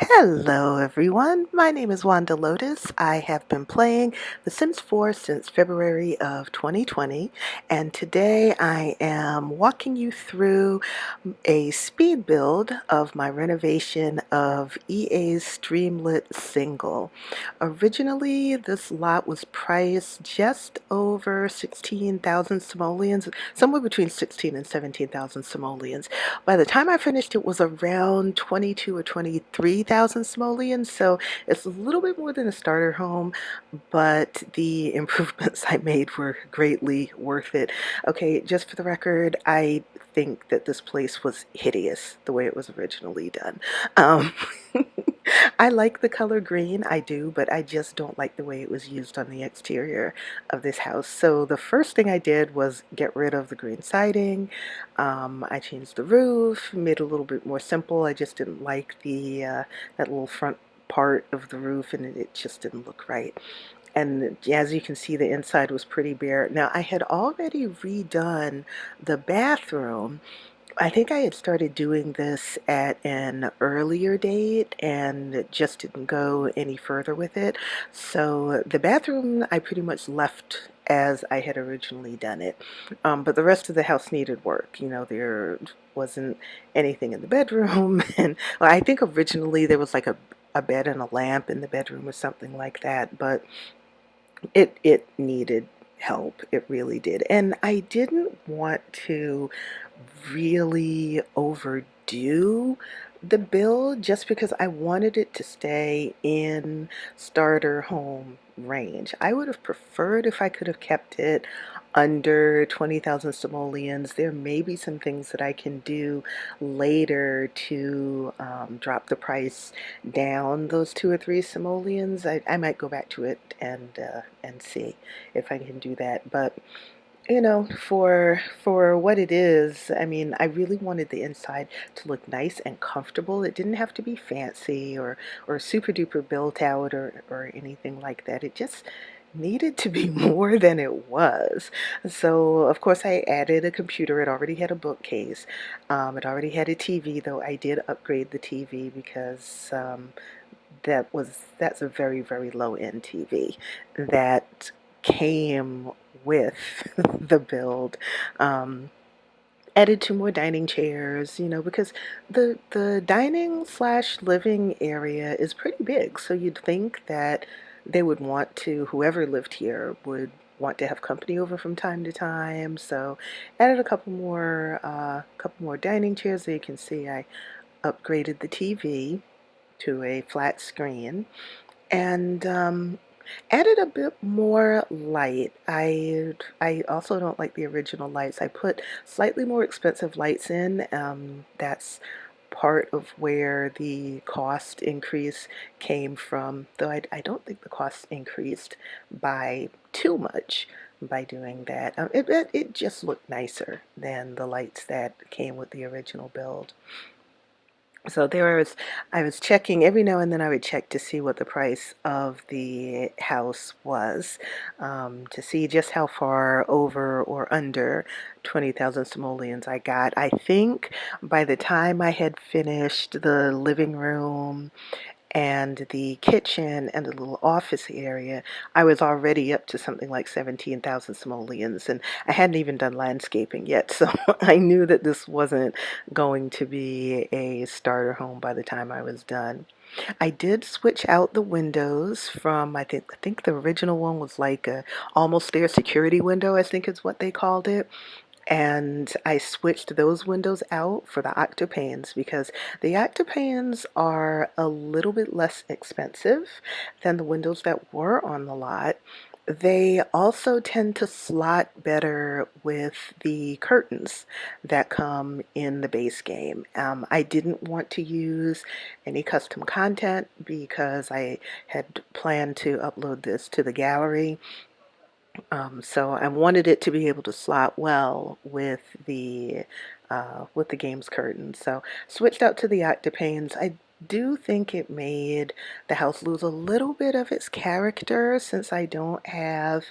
Hello everyone, my name is Lotus. I have been playing The Sims 4 since February of 2020, and today I am walking you through a speed build of my renovation of EA's Streamlet Single. Originally, this lot was priced just over 16,000 simoleons, somewhere between 16 and 17,000 simoleons. By the time I finished, it was around 22 or 23,000 simoleons, so it's a little bit more than a starter home, but the improvements I made were greatly worth it. Okay, just for the record, I think that this place was hideous the way it was originally done. Um, I like the color green, I do, but I just don't like the way it was used on the exterior of this house. So the first thing I did was get rid of the green siding. I changed the roof, made it a little bit more simple. I just didn't like the that little front part of the roof, and it just didn't look right. And as you can see, the inside was pretty bare. Now, I had already redone the bathroom. I think I had started doing this at an earlier date and just didn't go any further with it. So the bathroom I pretty much left as I had originally done it. But the rest of the house needed work. You know, there wasn't anything in the bedroom. And well, I think originally there was like a bed and a lamp in the bedroom or something like that. But it needed help. It really did. And I didn't want to really overdo the build just because I wanted it to stay in starter home range. I would have preferred if I could have kept it under 20,000 simoleons. There may be some things that I can do later to drop the price down those 2 or 3 simoleons. I might go back to it and see if I can do that. But you know, for what it is, I mean, I really wanted the inside to look nice and comfortable. It didn't have to be fancy or super duper built out or anything like that. It just needed to be more than it was. So, of course, I added a computer. It already had a bookcase. It already had a TV, though I did upgrade the TV because that's a very, very low end TV that came with the build. Um, Added 2 more dining chairs, you know, because the dining slash living area is pretty big. So you'd think that they would want to, whoever lived here would want to have company over from time to time. So added a couple more dining chairs. So you can see I upgraded the TV to a flat screen and added a bit more light. I also don't like the original lights. I put slightly more expensive lights in. That's part of where the cost increase came from, though I don't think the cost increased by too much by doing that. It just looked nicer than the lights that came with the original build. So I was checking every now and then. I would check to see what the price of the house was, to see just how far over or under 20,000 simoleons I got. I think by the time I had finished the living room and the kitchen and the little office area, I was already up to something like 17,000 simoleons, and I hadn't even done landscaping yet, so I knew that this wasn't going to be a starter home by the time I was done. I did switch out the windows from I think the original one was like a almost there security window, I think is what they called it. And I switched those windows out for the octopanes because the octopanes are a little bit less expensive than the windows that were on the lot. They also tend to slot better with the curtains that come in the base game. I didn't want to use any custom content because I had planned to upload this to the gallery, so I wanted it to be able to slot well with the game's curtains. So switched out to the octopanes. I do think it made the house lose a little bit of its character since I don't have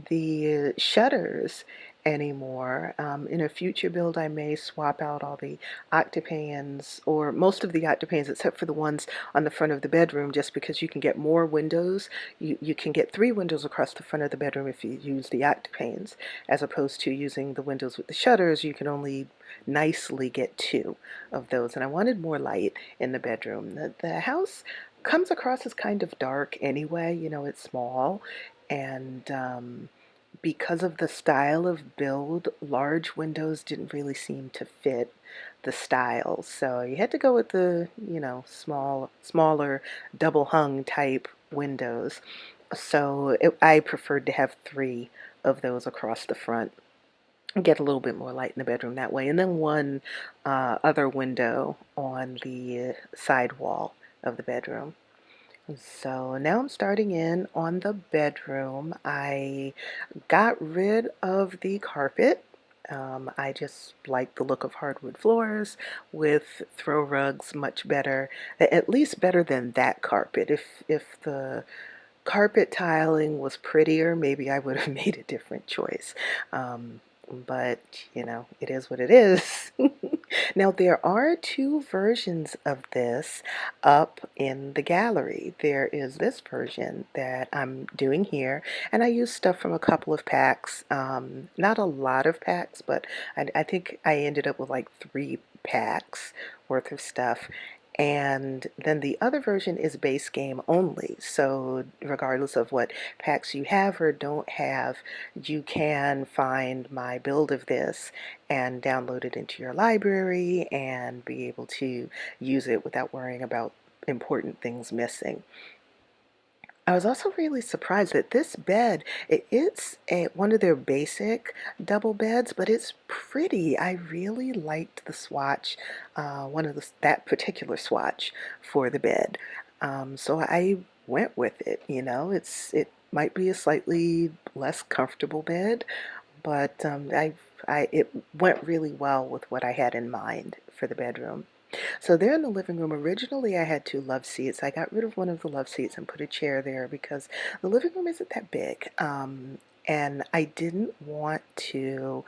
the shutters anymore. In a future build, I may swap out all the octapans, or most of the octapans, except for the ones on the front of the bedroom, just because you can get more windows. You can get 3 windows across the front of the bedroom if you use the octapans, as opposed to using the windows with the shutters. You can only nicely get 2 of those, and I wanted more light in the bedroom. The house comes across as kind of dark anyway. It's small, and because of the style of build, large windows didn't really seem to fit the style. So you had to go with the, smaller double hung type windows. So I preferred to have 3 of those across the front. Get a little bit more light in the bedroom that way. And then one other window on the side wall of the bedroom. So now I'm starting in on the bedroom. I got rid of the carpet. I just like the look of hardwood floors with throw rugs much better, at least better than that carpet. If the carpet tiling was prettier, maybe I would have made a different choice. But, it is what it is. Now, there are 2 versions of this up in the gallery. There is this version that I'm doing here, and I used stuff from a couple of packs. Not a lot of packs, but I think I ended up with like 3 packs worth of stuff. And then the other version is base game only. So regardless of what packs you have or don't have, you can find my build of this and download it into your library and be able to use it without worrying about important things missing. I was also really surprised that this bed, it is one of their basic double beds, but it's pretty. I really liked the swatch, that particular swatch for the bed. So I went with it. It might be a slightly less comfortable bed, but it went really well with what I had in mind for the bedroom. So there in the living room, originally I had 2 love seats. I got rid of one of the love seats and put a chair there because the living room isn't that big. And I didn't want to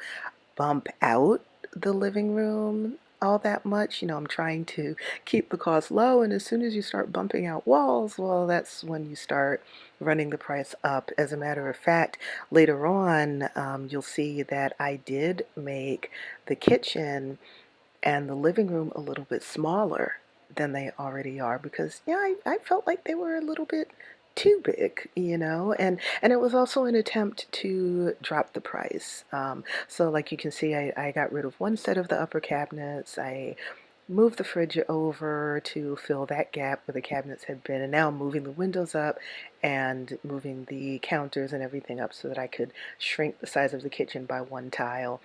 bump out the living room all that much. I'm trying to keep the cost low, and as soon as you start bumping out walls, well, that's when you start running the price up. As a matter of fact, later on, you'll see that I did make the kitchen and the living room a little bit smaller than they already are because I felt like they were a little bit too big, and it was also an attempt to drop the price. So like you can see, I got rid of one set of the upper cabinets. I moved the fridge over to fill that gap where the cabinets had been, and now I'm moving the windows up and moving the counters and everything up so that I could shrink the size of the kitchen by 1 tile.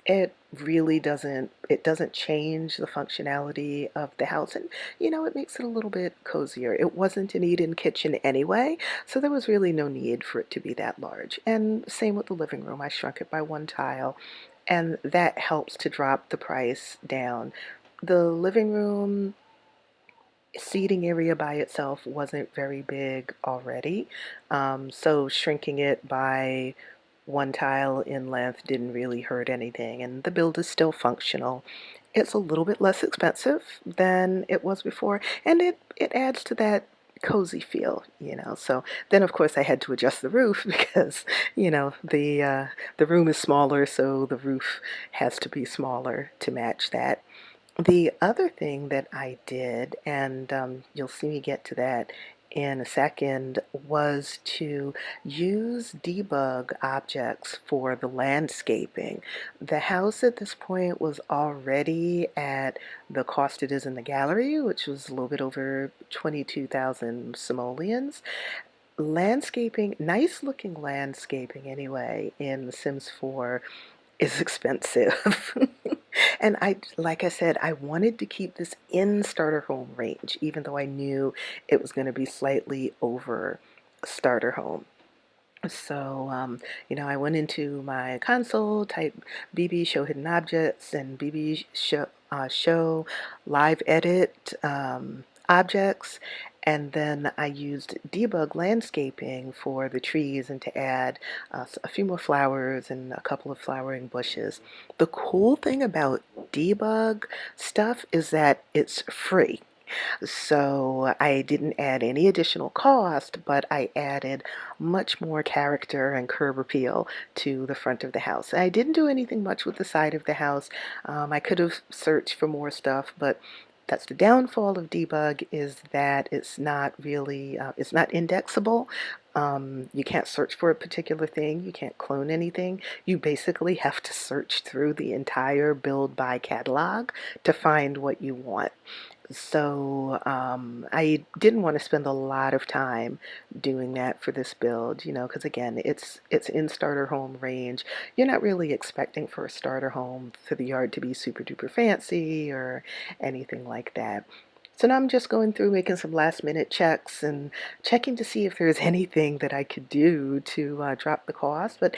It really doesn't change the functionality of the house, and it makes it a little bit cozier. It wasn't an eat-in kitchen anyway, so there was really no need for it to be that large. And same with the living room. I shrunk it by 1 tile, and that helps to drop the price down. The living room seating area by itself wasn't very big already, so shrinking it by 1 tile in length didn't really hurt anything, and the build is still functional. It's a little bit less expensive than it was before, and it adds to that cozy feel. So then, of course, I had to adjust the roof because, the room is smaller, so the roof has to be smaller to match that. The other thing that I did, and you'll see me get to that in a second, was to use debug objects for the landscaping. The house at this point was already at the cost it is in the gallery, which was a little bit over 22,000 simoleons. Landscaping, nice looking landscaping anyway, in The Sims 4 is expensive. And like I said, I wanted to keep this in starter home range, even though I knew it was going to be slightly over starter home. So, I went into my console, typed BB show hidden objects and BB show live edit objects, And then I used debug landscaping for the trees and to add a few more flowers and a couple of flowering bushes. The cool thing about debug stuff is that it's free. So I didn't add any additional cost, but I added much more character and curb appeal to the front of the house. I didn't do anything much with the side of the house. I could have searched for more stuff, but that's the downfall of debug, is that it's not really, it's not indexable. You can't search for a particular thing. You can't clone anything. You basically have to search through the entire build by catalog to find what you want. So I didn't want to spend a lot of time doing that for this build, because again, it's in starter home range. You're not really expecting for a starter home for the yard to be super duper fancy or anything like that. So now I'm just going through making some last minute checks and checking to see if there's anything that I could do to drop the cost. But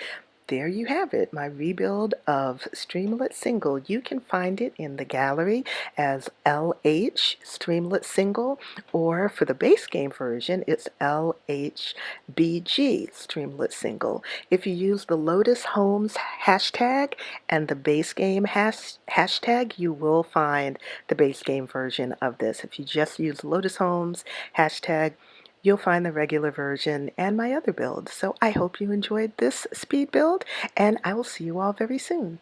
there you have it, my rebuild of Streamlet Single. You can find it in the gallery as LH Streamlet Single, or for the base game version, it's LHBG Streamlet Single. If you use the Lotus Homes hashtag and the base game hashtag, you will find the base game version of this. If you just use Lotus Homes hashtag, you'll find the regular version and my other builds. So I hope you enjoyed this speed build, and I will see you all very soon.